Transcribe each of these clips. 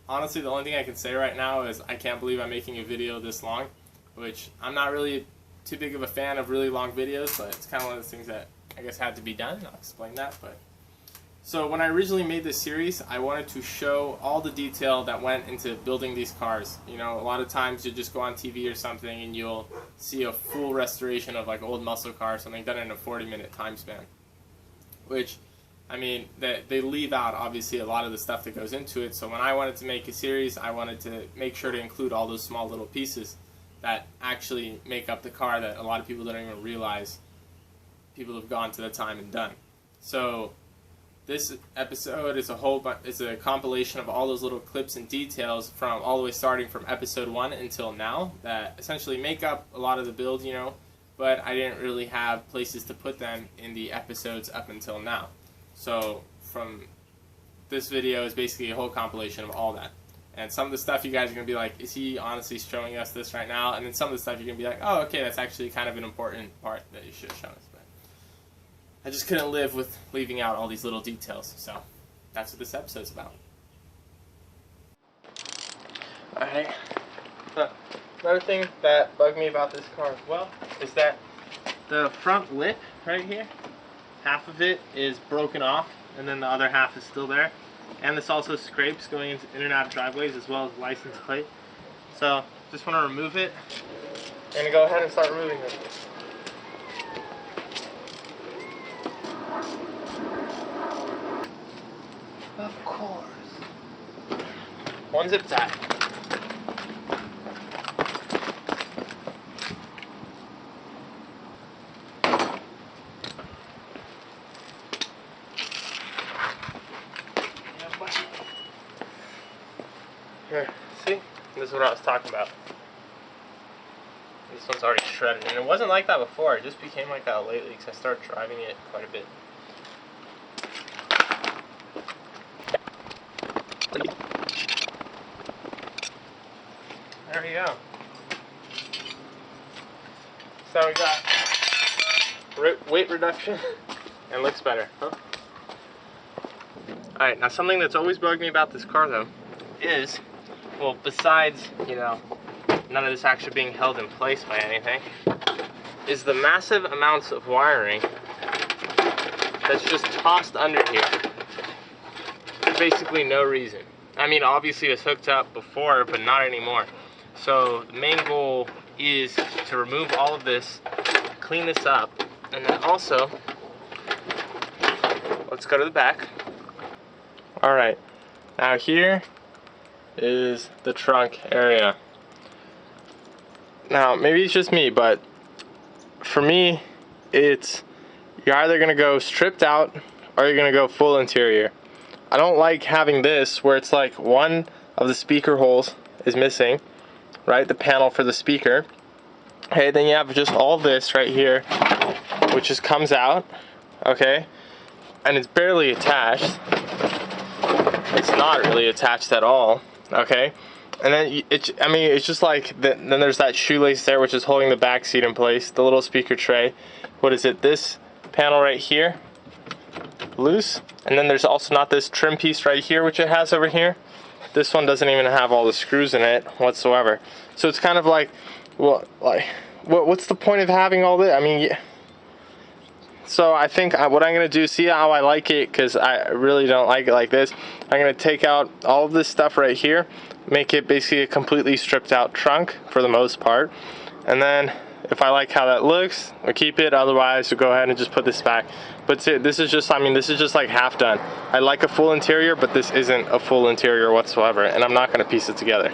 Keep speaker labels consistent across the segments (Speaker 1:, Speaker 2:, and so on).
Speaker 1: honestly, the only thing I can say right now is I can't believe I'm making a video this long, which I'm not really too big of a fan of really long videos, but it's kind of one of those things that I guess had to be done. I'll explain that. But so when I originally made this series, I wanted to show all the detail that went into building these cars. You know, a lot of times you just go on TV or something and you'll see a full restoration of like old muscle car or something done in a 40-minute time span, which, I mean, they leave out obviously a lot of the stuff that goes into it. So when I wanted to make a series, I wanted to make sure to include all those small little pieces that actually make up the car that a lot of people don't even realize people have gone to the time and done. So this episode is a compilation of all those little clips and details from all the way starting from episode 1 until now that essentially make up a lot of the build, you know, but I didn't really have places to put them in the episodes up until now. So from this video is basically a whole compilation of all that. And some of the stuff you guys are going to be like, is he honestly showing us this right now? And then some of the stuff you're going to be like, oh, okay, that's actually kind of an important part that you should have shown us. But I just couldn't live with leaving out all these little details. So that's what this episode's about. Alright. Another thing that bugged me about this car as well is that the front lip right here, half of it is broken off and then the other half is still there. And this also scrapes going in and out of driveways as well as license plate. So just want to remove it. I'm going to go ahead and start removing it. Of course. One zip tie. Here, see? This is what I was talking about. This one's already shredded, and it wasn't like that before. It just became like that lately because I started driving it quite a bit. There we go. So we got weight reduction and looks better, huh? Alright, now something that's always bugged me about this car though is, well, besides, you know, none of this actually being held in place by anything, is the massive amounts of wiring that's just tossed under here for basically no reason. I mean, obviously it was hooked up before, but not anymore. So the main goal is to remove all of this, clean this up, and then also, let's go to the back. Alright, now here is the trunk area. Now, maybe it's just me, but for me, it's, you're either gonna go stripped out or you're gonna go full interior. I don't like having this where it's like one of the speaker holes is missing, right? The panel for the speaker. Okay, then you have just all this right here, which just comes out, okay? And it's barely attached. It's not really attached at all, okay? And then it's just like, then there's that shoelace there, which is holding the back seat in place, the little speaker tray. What is it? This panel right here, loose. And then there's also not this trim piece right here, which it has over here. This one doesn't even have all the screws in it whatsoever. So it's kind of like, well, like, what's the point of having all this? I mean, yeah. So I think what I'm going to do, see how I like it, because I really don't like it like this. I'm going to take out all of this stuff right here, make it basically a completely stripped out trunk for the most part. And then if I like how that looks, we'll keep it. Otherwise, we'll go ahead and just put this back. But this is just, I mean, this is just like half done. I like a full interior, but this isn't a full interior whatsoever. And I'm not going to piece it together.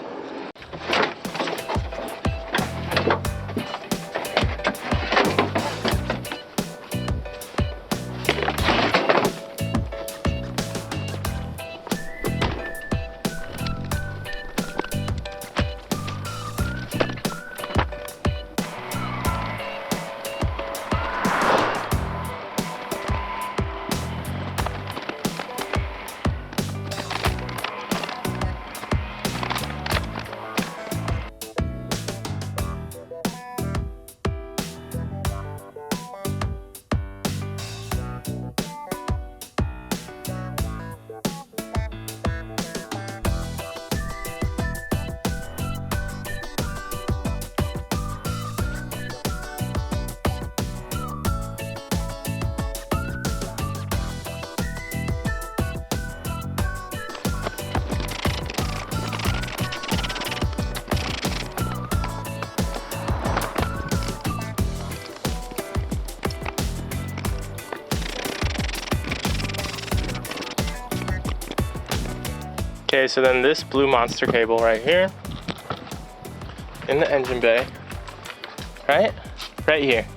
Speaker 1: Okay, so then this blue monster cable right here in the engine bay, right here.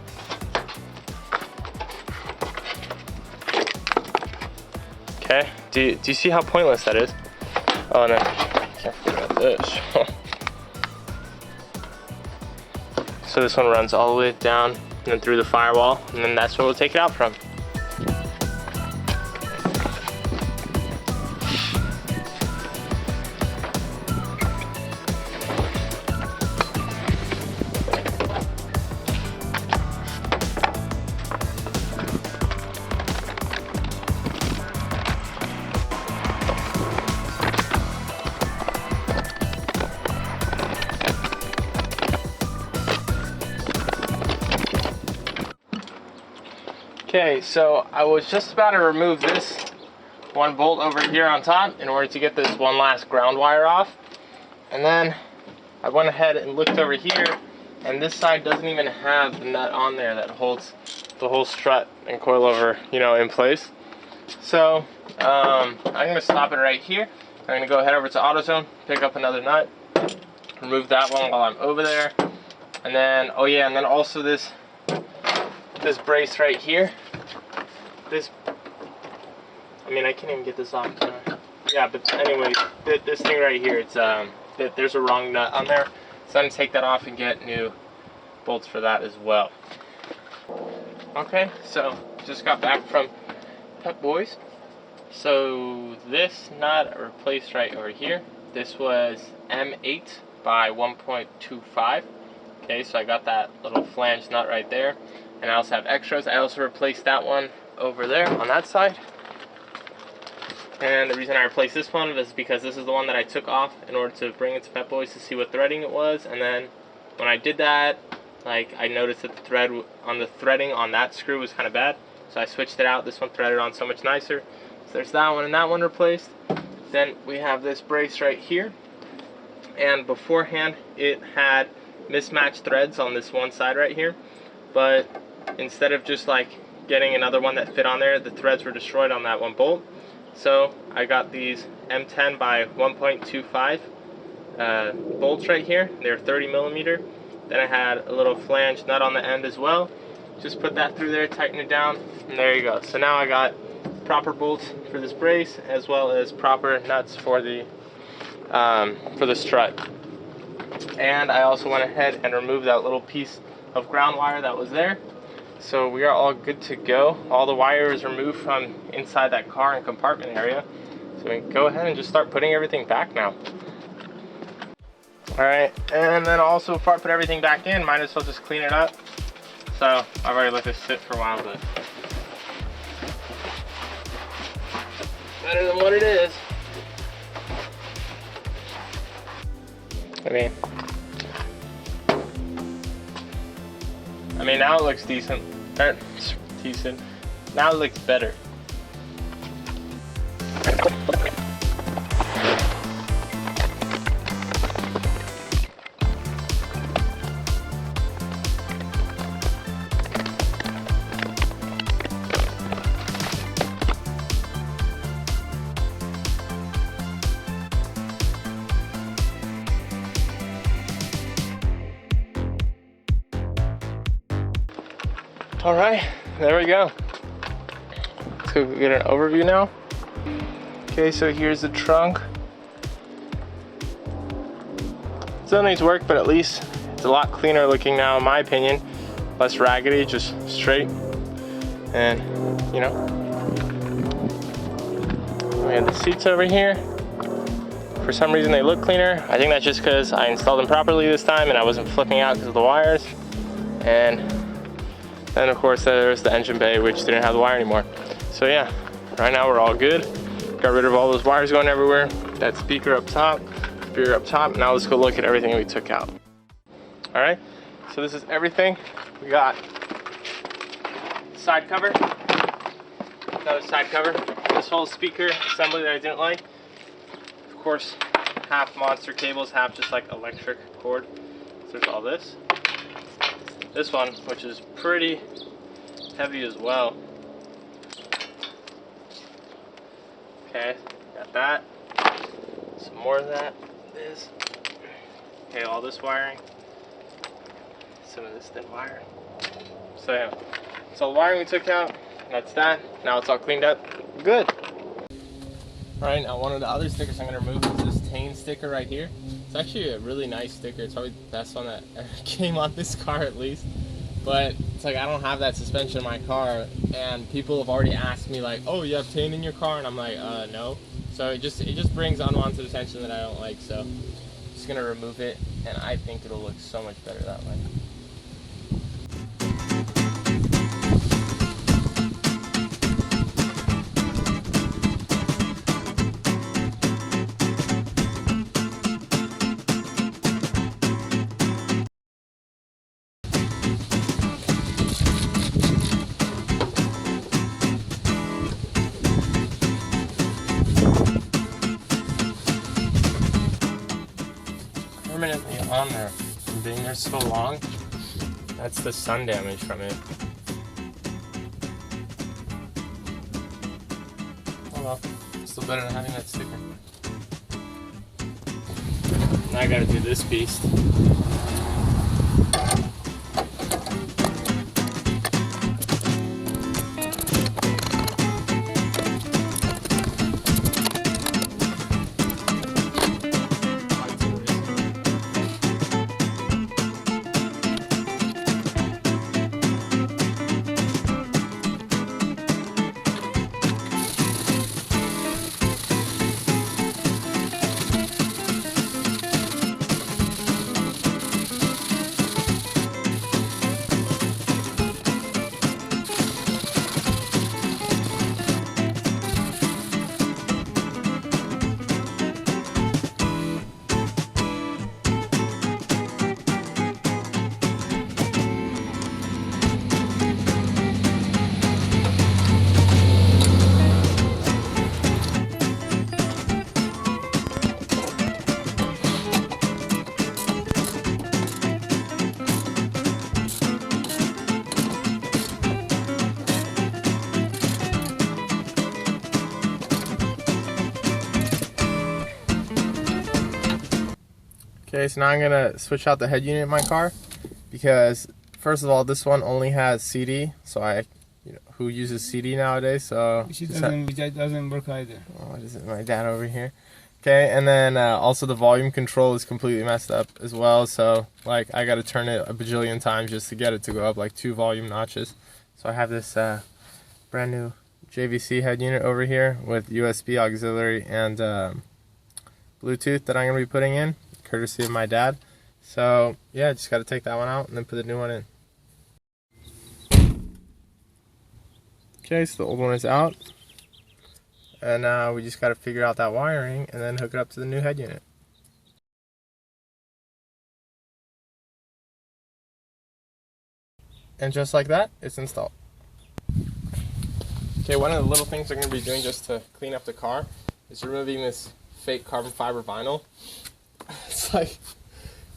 Speaker 1: Okay, do you see how pointless that is? Oh, and then can't forget about this. So this one runs all the way down and then through the firewall, and then that's where we'll take it out from. Okay, so I was just about to remove this one bolt over here on top in order to get this one last ground wire off. And then I went ahead and looked over here, and this side doesn't even have the nut on there that holds the whole strut and coilover, you know, in place. So I'm gonna stop it right here. I'm gonna go head over to AutoZone, pick up another nut, remove that one while I'm over there. And then, oh yeah, and then also this brace right here. I mean, I can't even get this off. Yeah, but anyways, this thing right here, it's there's a wrong nut on there, so I'm gonna take that off and get new bolts for that as well. Okay, so just got back from Pep Boys. So this nut I replaced right over here. This was M8 by 1.25. Okay, so I got that little flange nut right there. And I also have extras. I also replaced that one over there on that side. And the reason I replaced this one is because this is the one that I took off in order to bring it to Pep Boys to see what threading it was. And then when I did that, like, I noticed that the threading on that screw was kind of bad. So I switched it out. This one threaded on so much nicer. So there's that one and that one replaced. Then we have this brace right here. And beforehand, it had mismatched threads on this one side right here. But instead of just like getting another one that fit on there, the threads were destroyed on that one bolt. So I got these M10 by 1.25 bolts right here. They're 30 millimeter. Then I had a little flange nut on the end as well. Just put that through there, tighten it down, and there you go. So now I got proper bolts for this brace as well as proper nuts for the strut. And I also went ahead and removed that little piece of ground wire that was there. So we are all good to go. All the wire is removed from inside that car and compartment area. So we can go ahead and just start putting everything back now. Alright, and then also before I put everything back in, might as well just clean it up. So I've already let this sit for a while, but better than what it is. I mean, now it looks decent. Now it looks better. All right, there we go. Let's go get an overview now. Okay, so here's the trunk. Still needs work, but at least it's a lot cleaner looking now, in my opinion. Less raggedy, just straight. And, you know, we have the seats over here. For some reason they look cleaner. I think that's just because I installed them properly this time and I wasn't flipping out because of the wires. And then of course there's the engine bay, which didn't have the wire anymore. So yeah, right now we're all good. Got rid of all those wires going everywhere. That speaker up top. Now let's go look at everything we took out. All right, so this is everything. We got side cover, another side cover. This whole speaker assembly that I didn't like. Of course, half monster cables, half just like electric cord. So there's all this. This one, which is pretty heavy as well. Okay, got that. more of that is, okay, all this wiring, some of this thin wire. So yeah, so the wiring we took out, that's that. Now it's all cleaned up. Good. Alright, now one of the other stickers I'm going to remove is this Tane sticker right here. It's actually a really nice sticker. It's probably the best one that ever came on this car at least. But it's like I don't have that suspension in my car, and people have already asked me like, oh, you have Tane in your car? And I'm like, no. So it just brings unwanted attention that I don't like. So I'm just going to remove it, and I think it'll look so much better that way. Permanently on there from being there so long. That's the sun damage from it. Oh well, still better than having that sticker. Now I gotta do this beast. Okay, so now I'm gonna switch out the head unit in my car because first of all, this one only has CD, so who uses CD nowadays? So
Speaker 2: it doesn't work either.
Speaker 1: Oh, what is it? My dad over here. Okay, and then also the volume control is completely messed up as well. So like I gotta turn it a bajillion times just to get it to go up like 2 volume notches. So I have this brand new JVC head unit over here with USB auxiliary and Bluetooth that I'm gonna be putting in, courtesy of my dad. So yeah, just got to take that one out and then put the new one in. Okay, so the old one is out, and now we just got to figure out that wiring and then hook it up to the new head unit. And just like that, it's installed. Okay, one of the little things we're going to be doing just to clean up the car is removing this fake carbon fiber vinyl. It's like,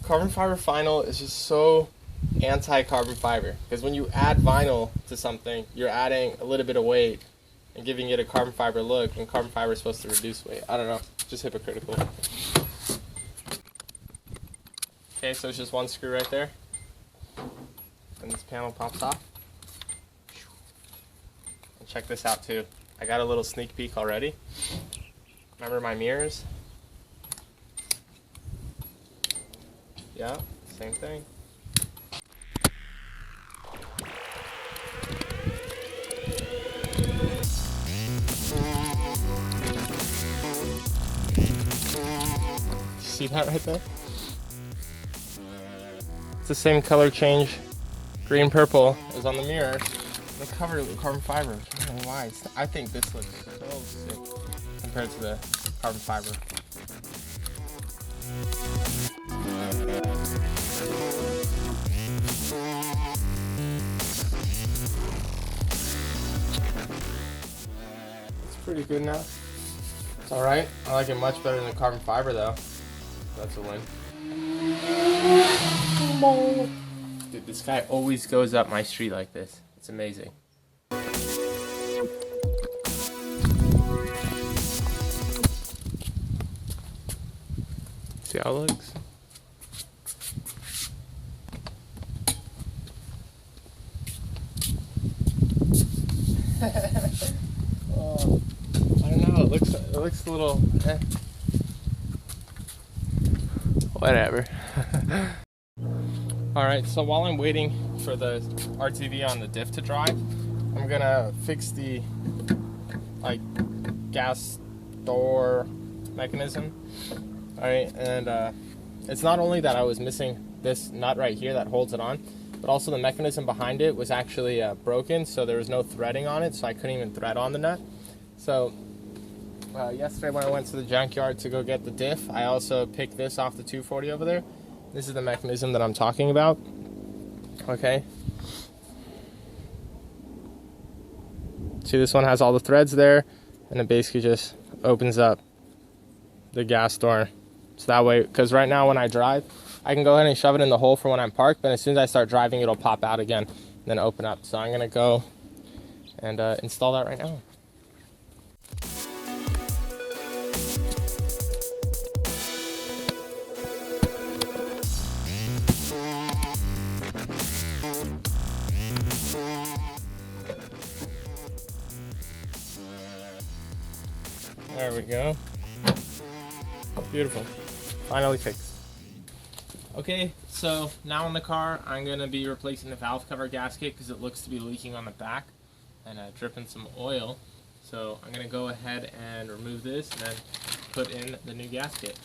Speaker 1: carbon fiber vinyl is just so anti-carbon fiber, because when you add vinyl to something, you're adding a little bit of weight and giving it a carbon fiber look when carbon fiber is supposed to reduce weight. I don't know, just hypocritical. Okay, so it's just one screw right there, and this panel pops off. And check this out too. I got a little sneak peek already. Remember my mirrors? Yeah, same thing. See that right there? It's the same color change, green purple, as on the mirror. It's covered with carbon fiber. I don't know why. I think this looks so sick compared to the carbon fiber. It's pretty good now. It's alright. I like it much better than the carbon fiber though. That's a win. Dude, this guy always goes up my street like this. It's amazing. See how it looks? Oh, I don't know. It looks a little. Whatever. All right. So while I'm waiting for the RTV on the diff to dry, I'm gonna fix the gas door mechanism. All right, and it's not only that I was missing this nut right here that holds it on, but also the mechanism behind it was actually broken, so there was no threading on it, so I couldn't even thread on the nut. So yesterday when I went to the junkyard to go get the diff, I also picked this off the 240 over there. This is the mechanism that I'm talking about. Okay. See, this one has all the threads there, and it basically just opens up the gas door. So that way, because right now when I drive, I can go ahead and shove it in the hole for when I'm parked, but as soon as I start driving, it'll pop out again and then open up. So I'm gonna go and install that right now. There we go. Beautiful. Finally fixed. Okay, so now in the car, I'm going to be replacing the valve cover gasket because it looks to be leaking on the back and dripping some oil. So I'm going to go ahead and remove this and then put in the new gasket.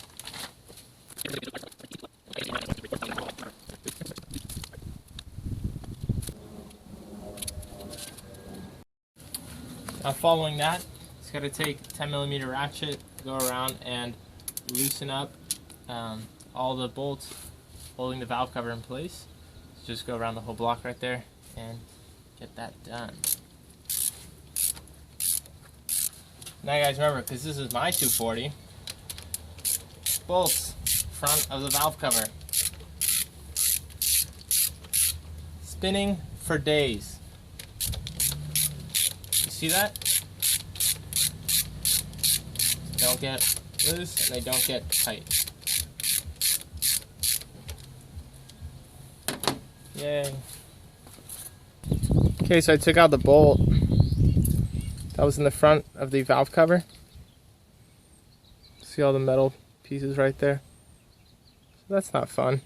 Speaker 1: Now following that, it's got to take a 10mm ratchet, go around and loosen up all the bolts holding the valve cover in place. So just go around the whole block right there and get that done. Now guys, remember, because this is my 240, bolts front of the valve cover. Spinning for days. You see that? They don't get loose and they don't get tight. Yay. Okay, so I took out the bolt that was in the front of the valve cover. See all the metal pieces right there? So that's not fun.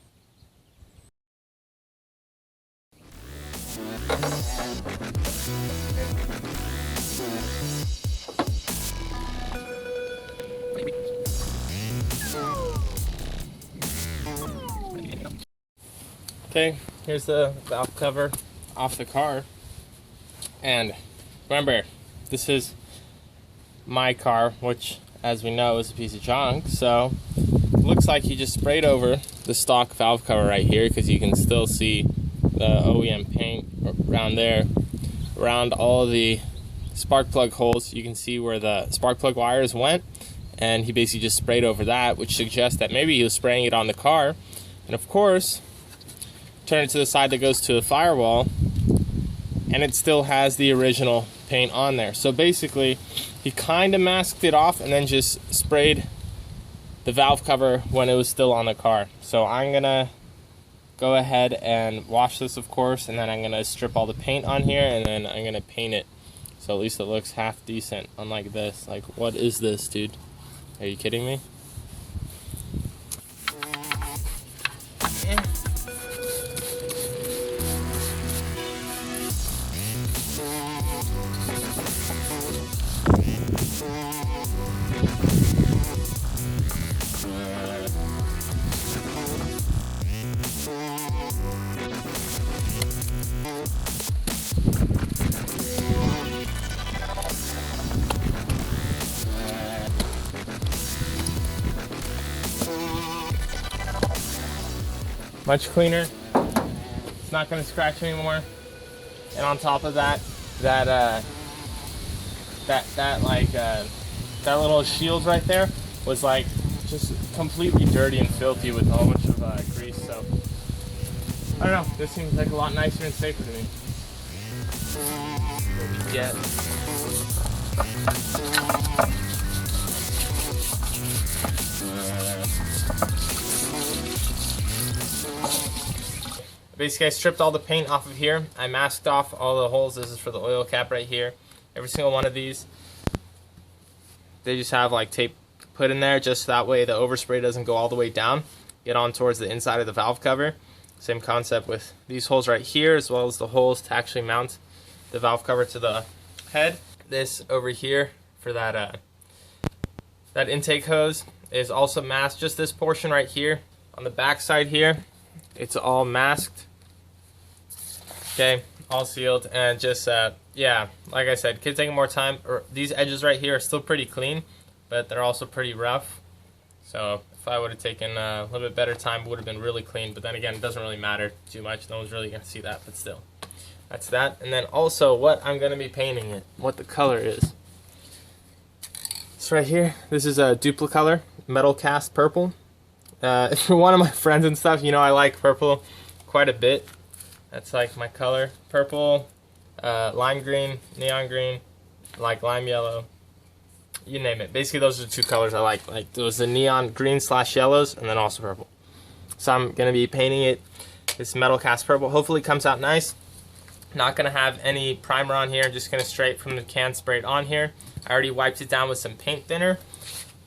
Speaker 1: Okay, here's the valve cover off the car. And remember, this is my car, which, as we know, is a piece of junk. So it looks like he just sprayed over the stock valve cover right here, because you can still see the OEM paint around there. Around all the spark plug holes, you can see where the spark plug wires went. And he basically just sprayed over that, which suggests that maybe he was spraying it on the car. And of course, turn it to the side that goes to the firewall, and it still has the original paint on there. So basically, he kind of masked it off and then just sprayed the valve cover when it was still on the car. So I'm gonna go ahead and wash this, of course, and then I'm gonna strip all the paint on here, and then I'm gonna paint it so at least it looks half decent, unlike this. Like, what is this, dude? Are you kidding me? Yeah. Much cleaner. It's not going to scratch anymore. And on top of that, that little shield right there was like just completely dirty and filthy with a whole bunch of grease. So I don't know. This seems like a lot nicer and safer to me. What we get. basically I stripped all the paint off of here. I masked off all the holes. This is for the oil cap right here. Every single one of these, they just have like tape put in there just that way the overspray doesn't go all the way down, get on towards the inside of the valve cover. Same concept with these holes right here, as well as the holes to actually mount the valve cover to the head. This over here for that that intake hose is also masked. Just this portion right here on the back side here, it's all masked. Okay, all sealed, and just yeah, like I said, kids taking more time. These edges right here are still pretty clean, but they're also pretty rough. So if I would have taken a little bit better time, it would have been really clean. But then again, it doesn't really matter too much. No one's really gonna see that, but still, that's that. And then also what I'm gonna be painting it, what the color is. It's right here. This is a Duplicolor metal cast purple. For one of my friends and stuff, you know I like purple quite a bit. That's like my color. Purple, lime green, neon green, like lime yellow, you name it. Basically those are the two colors I like. Like those the neon green / yellows, and then also purple. So I'm gonna be painting it this metal cast purple. Hopefully it comes out nice. Not gonna have any primer on here. Just gonna straight from the can spray it on here. I already wiped it down with some paint thinner,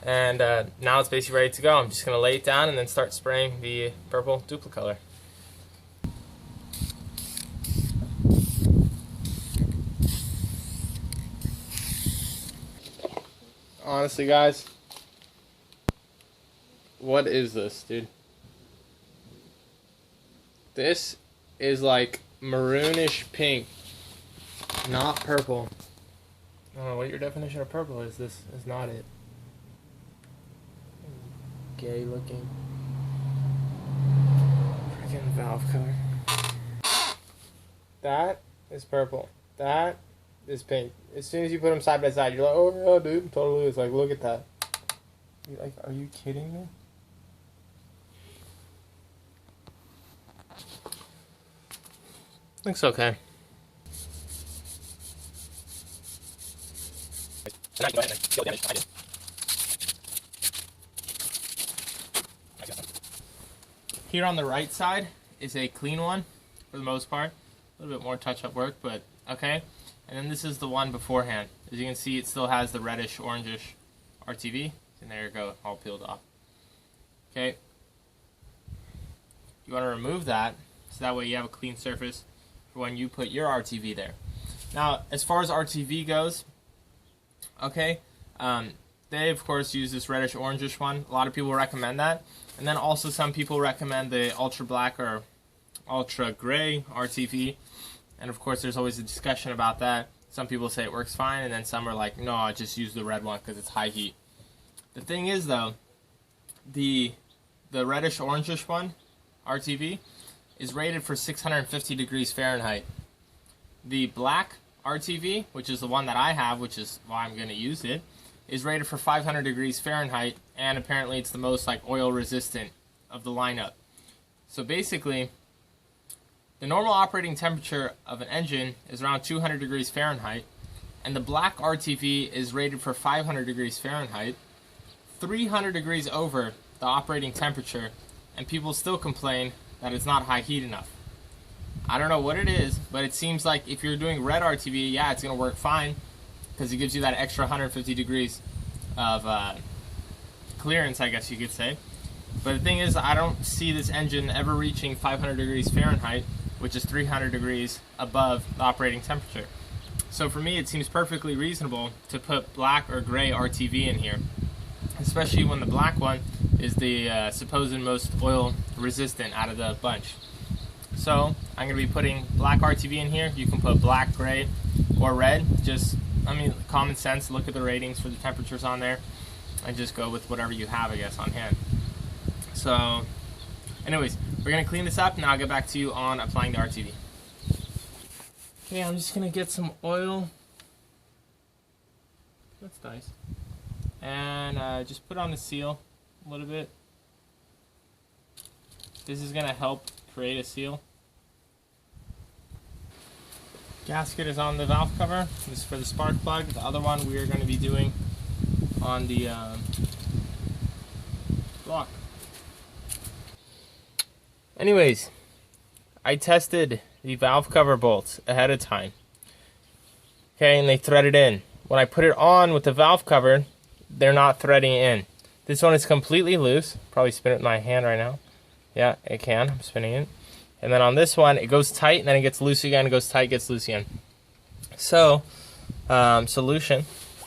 Speaker 1: and now it's basically ready to go. I'm just gonna lay it down and then start spraying the purple Duplicolor. Honestly, guys, what is this, dude? This is like maroonish pink, not purple. I don't know what your definition of purple is. This is not it. Gay looking. Freaking valve cover. That is purple. That is pink. As soon as you put them side by side, you're like, oh yeah, dude, totally. It's like, look at that. You're like, are you kidding me? Looks okay. Here on the right side is a clean one for the most part. A little bit more touch-up work, but okay. And then this is the one beforehand. As you can see, it still has the reddish, orangish RTV. And there you go, all peeled off. Okay. You want to remove that, so that way you have a clean surface for when you put your RTV there. Now, as far as RTV goes, okay, they of course use this reddish, orangish one. A lot of people recommend that. And then also some people recommend the ultra black or ultra gray RTV. And of course, there's always a discussion about that. Some people say it works fine, and then some are like, no, I just use the red one because it's high heat. The thing is, though, the reddish orangish one, RTV, is rated for 650 degrees Fahrenheit. The black RTV, which is the one that I have, which is why I'm going to use it, is rated for 500 degrees Fahrenheit, and apparently it's the most like oil resistant of the lineup. So basically, the normal operating temperature of an engine is around 200 degrees Fahrenheit, and the black RTV is rated for 500 degrees Fahrenheit, 300 degrees over the operating temperature, and people still complain that it's not high heat enough. I don't know what it is, but it seems like if you're doing red RTV, yeah, it's going to work fine, because it gives you that extra 150 degrees of clearance, I guess you could say. But the thing is, I don't see this engine ever reaching 500 degrees Fahrenheit, which is 300 degrees above the operating temperature. So for me, it seems perfectly reasonable to put black or gray RTV in here, especially when the black one is the supposed most oil resistant out of the bunch. So I'm going to be putting black RTV in here. You can put black, gray, or red. Just, I mean, common sense. Look at the ratings for the temperatures on there, and just go with whatever you have, I guess, on hand. So, anyways, we're going to clean this up, and I'll get back to you on applying the RTV. Okay, I'm just going to get some oil. That's nice. And just put on the seal a little bit. This is going to help create a seal. Gasket is on the valve cover. This is for the spark plug. The other one we are going to be doing on the block. Anyways, I tested the valve cover bolts ahead of time. Okay, and they threaded in. When I put it on with the valve cover, they're not threading in. This one is completely loose. Probably spin it in my hand right now. Yeah, it can. I'm spinning it. And then on this one, it goes tight, and then it gets loose again. It goes tight, gets loose again. So, solution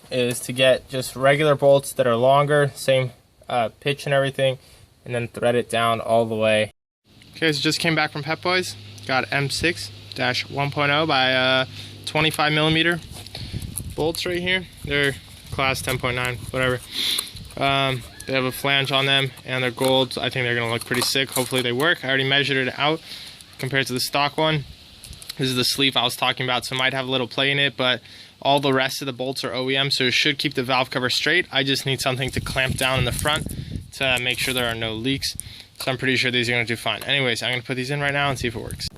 Speaker 1: is to get just regular bolts that are longer, same pitch and everything, and then thread it down all the way. Okay, so just came back from Pep Boys. Got M6-1.0 by 25 millimeter bolts right here. They're class 10.9, whatever. They have a flange on them, and they're gold. I think they're gonna look pretty sick. Hopefully they work. I already measured it out compared to the stock one. This is the sleeve I was talking about, so it might have a little play in it, but all the rest of the bolts are OEM, so it should keep the valve cover straight. I just need something to clamp down in the front to make sure there are no leaks. So I'm pretty sure these are gonna do fine. Anyways, I'm gonna put these in right now and see if it works.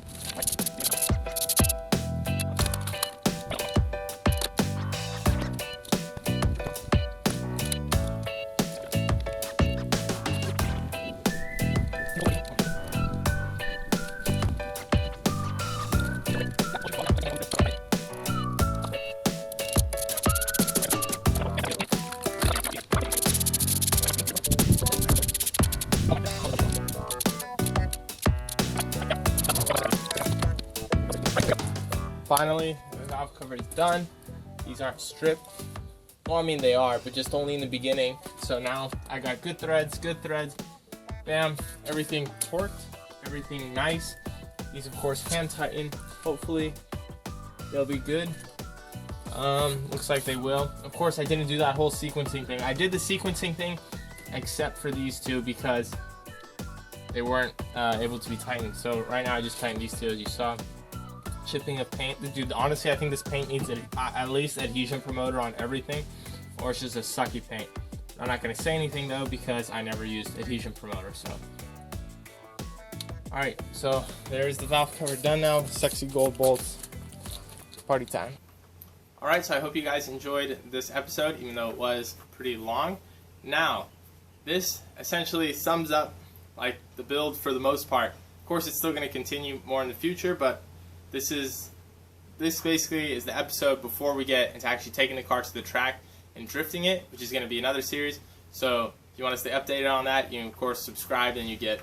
Speaker 1: Finally, the valve cover is done. These aren't stripped. Well, I mean they are, but just only in the beginning. So now I got good threads. Bam, everything torqued, everything nice. These of course hand tighten. Hopefully they'll be good. Looks like they will. Of course, I didn't do that whole sequencing thing. I did the sequencing thing except for these two because they weren't able to be tightened. So right now I just tightened these two, as you saw. Chipping of paint. Dude, honestly, I think this paint needs at least adhesion promoter on everything, or it's just a sucky paint. I'm not going to say anything though because I never used adhesion promoter. So alright, so there's the valve cover done now. Sexy gold bolts. It's party time. Alright, so I hope you guys enjoyed this episode, even though it was pretty long. Now, this essentially sums up like the build for the most part. Of course, it's still going to continue more in the future, but this basically is the episode before we get into actually taking the car to the track and drifting it, which is going to be another series. So if you want to stay updated on that, you can of course subscribe and you get,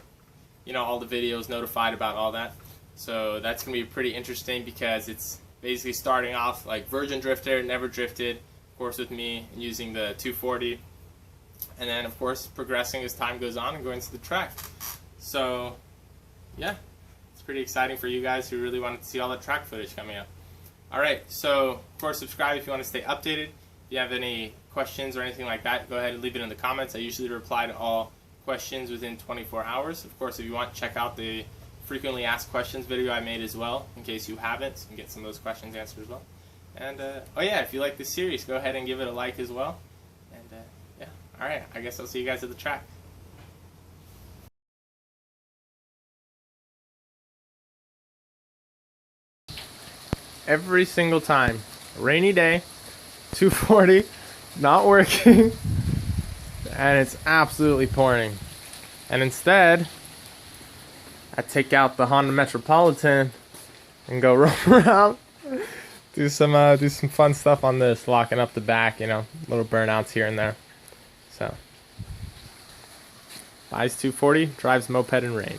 Speaker 1: you know, all the videos notified about all that. So that's going to be pretty interesting because it's basically starting off like virgin drifter, never drifted, of course with me and using the 240, and then of course progressing as time goes on and going to the track. So yeah, it's pretty exciting for you guys who really wanted to see all that track footage coming up. Alright, so of course subscribe if you want to stay updated. If you have any questions or anything like that, go ahead and leave it in the comments. I usually reply to all questions within 24 hours. Of course, if you want, check out the frequently asked questions video I made as well, in case you haven't, so you can get some of those questions answered as well. And oh yeah, if you like this series, go ahead and give it a like as well. And yeah, alright, I guess I'll see you guys at the track. Every single time, rainy day, 240, not working, and it's absolutely pouring. And instead, I take out the Honda Metropolitan and go roam around, do some fun stuff on this, locking up the back, you know, little burnouts here and there. So, buys 240, drives moped in rain.